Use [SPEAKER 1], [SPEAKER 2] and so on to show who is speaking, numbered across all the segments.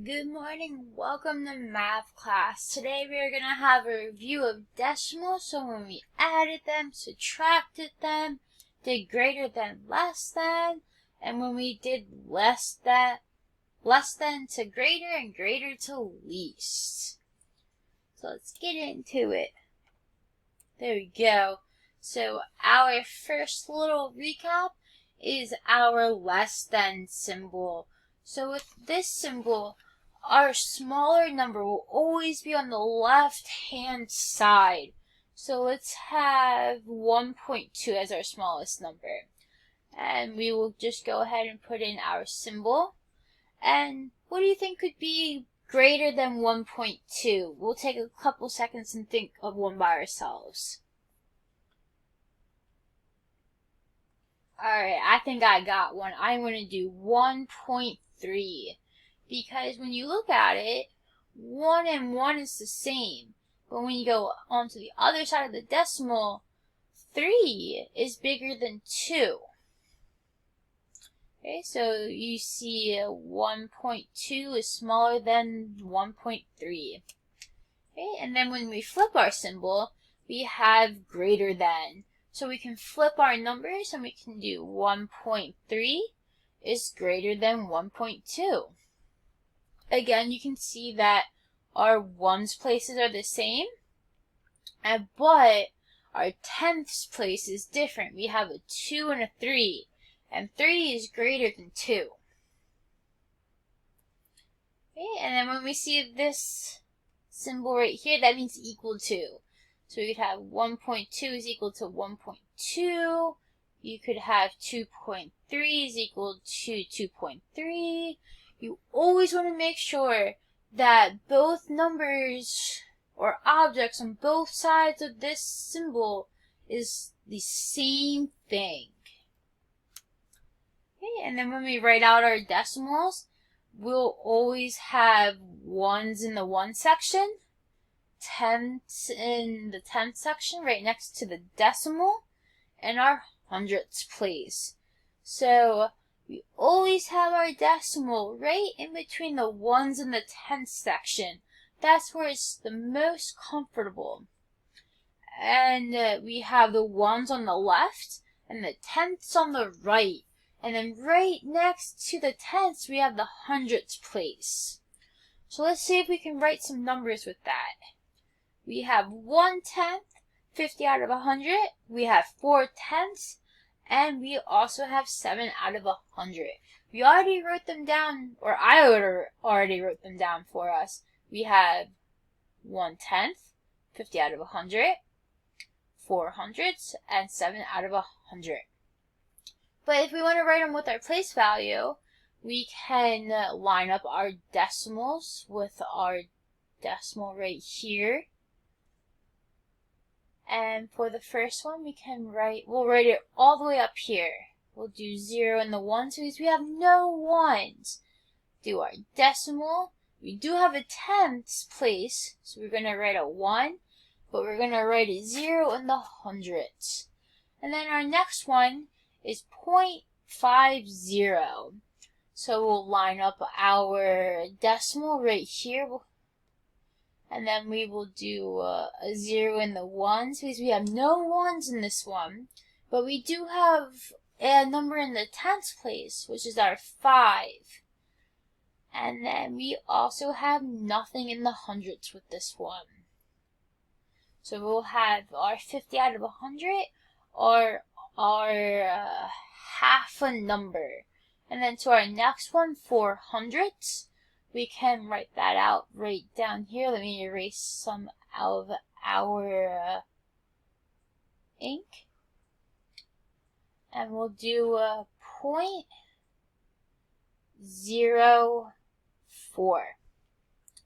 [SPEAKER 1] Good morning, welcome to math class. Today we are going to have a review of decimals, so when we added them, subtracted them, did greater than, and when we did less than to greater and greater to least. So let's get into it. There we go. So our first little recap is our less than symbol. So with this symbol, our smaller number will always be on the left-hand side. So let's have 1.2 as our smallest number. And we will just go ahead and put in our symbol. And what do you think could be greater than 1.2? We'll take a couple seconds and think of one by ourselves. Alright, I think I got one. I'm going to do 1.3 because when you look at it, 1 and 1 is the same. But when you go onto the other side of the decimal, 3 is bigger than 2. Okay, so you see 1.2 is smaller than 1.3. Okay, and then when we flip our symbol, we have greater than. So we can flip our numbers and we can do 1.3 is greater than 1.2. Again, you can see that our ones places are the same, but our tenths place is different. We have a 2 and a 3, and 3 is greater than 2. Okay, and then when we see this symbol right here, that means equal to. So you could have 1.2 is equal to 1.2. You could have 2.3 is equal to 2.3. You always want to make sure that both numbers or objects on both sides of this symbol is the same thing. Okay, and then when we write out our decimals, we'll always have ones in the one section, tenths in the tenth section right next to the decimal, and our hundredths place. So we always have our decimal right in between the ones and the tenths section. That's where it's the most comfortable. And we have the ones on the left and the tenths on the right. And then right next to the tenths, we have the hundredths place. So let's see if we can write some numbers with that. We have 1/10, 50 out of 100. We have 4/10, and we also have 7 out of 100. We already wrote them down, or I already wrote them down for us. We have 1/10, 50 out of 100, 4 hundredths, and 7 out of 100. But if we want to write them with our place value, we can line up our decimals with our decimal right here. And for the first one, we'll write it all the way up here. We'll do 0 in the ones because we have no ones. Do our decimal. We do have a tenths place, so we're going to write a 1, but we're going to write a 0 in the hundredths. And then our next one is 0.50. So we'll line up our decimal right here. And then we will do a 0 in the ones because we have no ones in this one. But we do have a number in the tenths place, which is our 5. And then we also have nothing in the hundredths with this one. So we'll have our 50 out of 100 or our half a number. And then to our next one, 4 hundredths. We can write that out right down here. Let me erase some out of our ink. And we'll do a 0.04.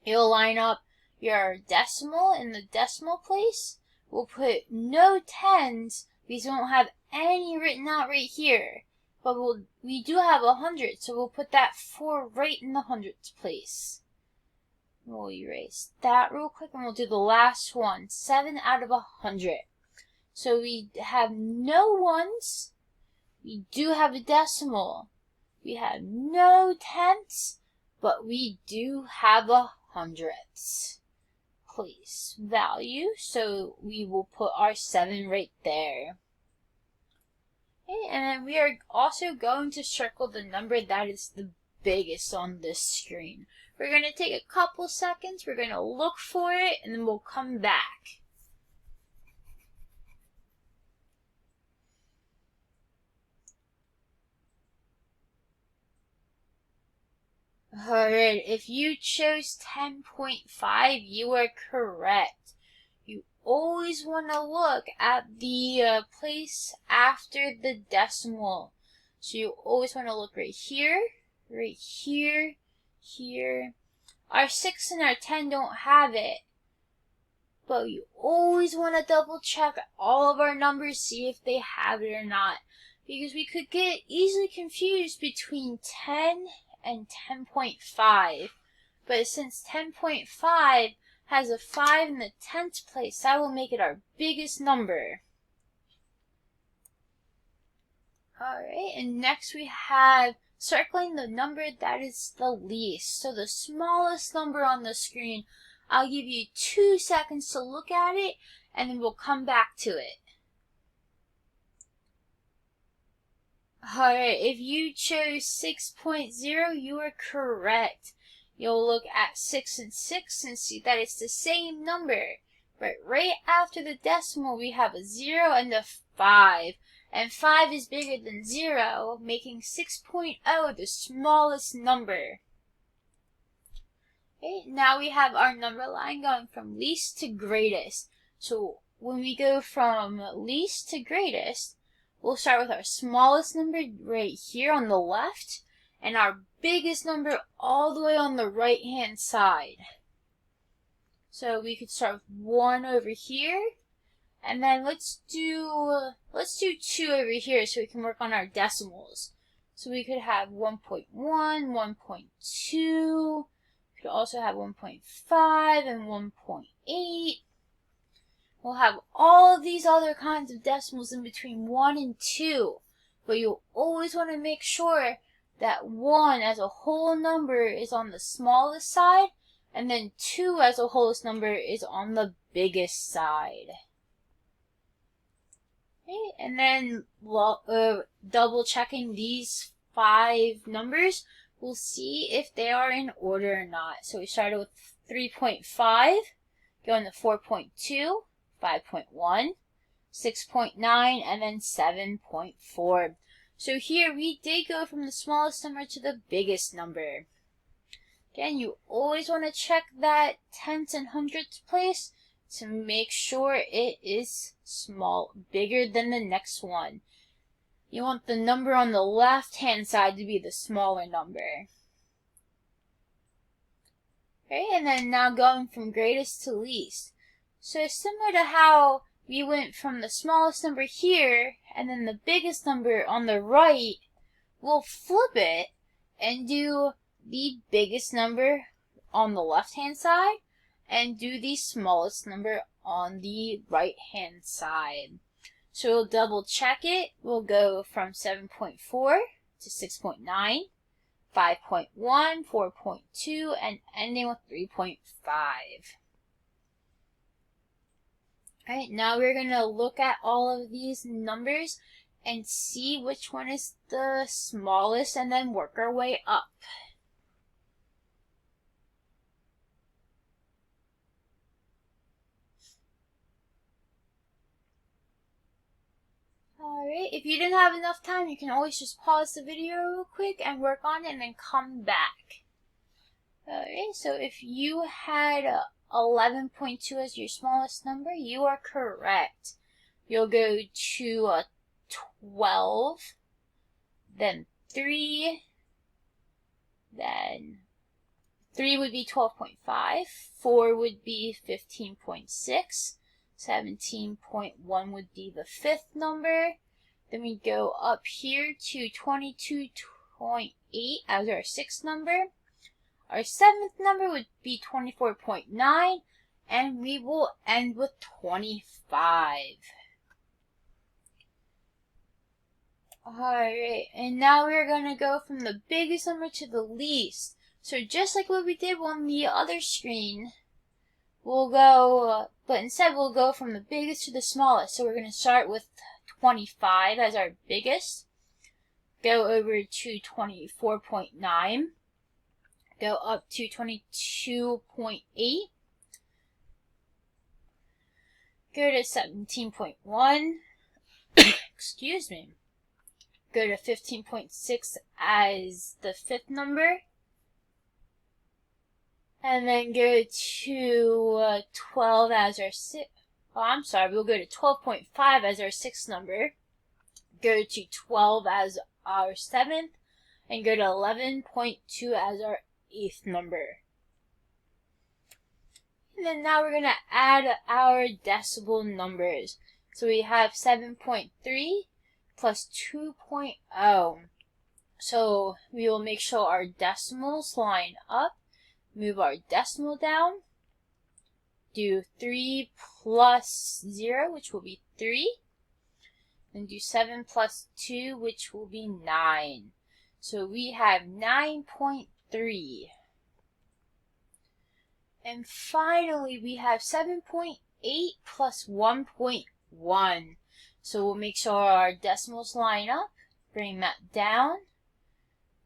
[SPEAKER 1] You'll line up your decimal in the decimal place. We'll put no tens because we won't have any written out right here. But we do have 100, so we'll put that 4 right in the hundredths place. We'll erase that real quick, and we'll do the last one, 7 out of 100. So we have no ones. We do have a decimal. We have no tenths, but we do have a hundredths place value, so we will put our 7 right there. Okay, and then we are also going to circle the number that is the biggest on this screen. We're going to take a couple seconds, we're going to look for it, and then we'll come back. Alright, if you chose 10.5, you are correct. You always want to look at the place after the decimal. So you always want to look right here, here. Our 6 and our 10 don't have it. But you always want to double check all of our numbers, see if they have it or not. Because we could get easily confused between 10 and 10.5. But since 10.5 has a 5 in the 10th place, that will make it our biggest number. Alright, and next we have circling the number that is the least. So the smallest number on the screen. I'll give you 2 seconds to look at it, and then we'll come back to it. Alright, if you chose 6.0, you are correct. You'll look at 6 and 6 and see that it's the same number. But right after the decimal, we have a 0 and a 5. And 5 is bigger than 0, making 6.0 the smallest number. Okay, now we have our number line going from least to greatest. So when we go from least to greatest, we'll start with our smallest number right here on the left, and our biggest number all the way on the right hand side. So we could start with 1 over here, and then let's do 2 over here so we can work on our decimals. So we could have 1.1, 1.2, we could also have 1.5 and 1.8. We'll have all of these other kinds of decimals in between 1 and 2, but you'll always want to make sure that 1 as a whole number is on the smallest side, and then 2 as a whole number is on the biggest side. Okay, and then double checking these 5 numbers, we'll see if they are in order or not. So we started with 3.5, going to 4.2, 5.1, 6.9, and then 7.4. So here we did go from the smallest number to the biggest number. Again, you always want to check that tenths and hundredths place to make sure it is bigger than the next one. You want the number on the left hand side to be the smaller number. Okay, and then now going from greatest to least. So similar to how we went from the smallest number here and then the biggest number on the right, we'll flip it and do the biggest number on the left hand side and do the smallest number on the right hand side. So we'll double check it. We'll go from 7.4 to 6.9, 5.1, 4.2, and ending with 3.5. Alright, now we're going to look at all of these numbers and see which one is the smallest and then work our way up. Alright, if you didn't have enough time, you can always just pause the video real quick and work on it and then come back. Alright, so if you had 11.2 as your smallest number, you are correct. You'll go to 12, then 3, then 3 would be 12.5, 4 would be 15.6, 17.1 would be the 5th number. Then we go up here to 22.8 as our 6th number. Our 7th number would be 24.9, and we will end with 25. Alright, and now we're going to go from the biggest number to the least. So just like what we did on the other screen, we'll go, but instead we'll go from the biggest to the smallest. So we're going to start with 25 as our biggest, go over to 24.9, go up to 22.8, go to 17.1, excuse me, go to 15.6 as the fifth number, and then go to 12 as our we'll go to 12.5 as our sixth number, go to 12 as our seventh, and go to 11.2 as our eighth number. And then now we're going to add our decibel numbers. So we have 7.3 plus 2.0. So we will make sure our decimals line up, move our decimal down, do 3 plus 0, which will be 3, and do 7 plus 2, which will be 9. So we have 9.3. And finally, we have 7.8 plus 1.1. So we'll make sure our decimals line up, bring that down,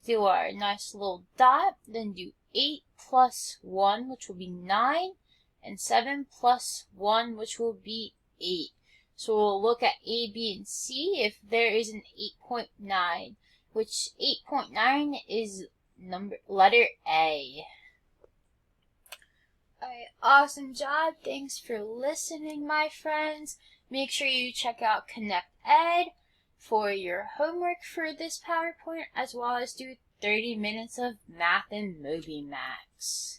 [SPEAKER 1] do our nice little dot, then do 8 plus 1, which will be 9, and 7 plus 1, which will be 8. So we'll look at A, B, and C if there is an 8.9, which 8.9 is letter A. Alright, awesome job. Thanks for listening, my friends. Make sure you check out Connect Ed for your homework for this PowerPoint, as well as do 30 minutes of math and Moby Max.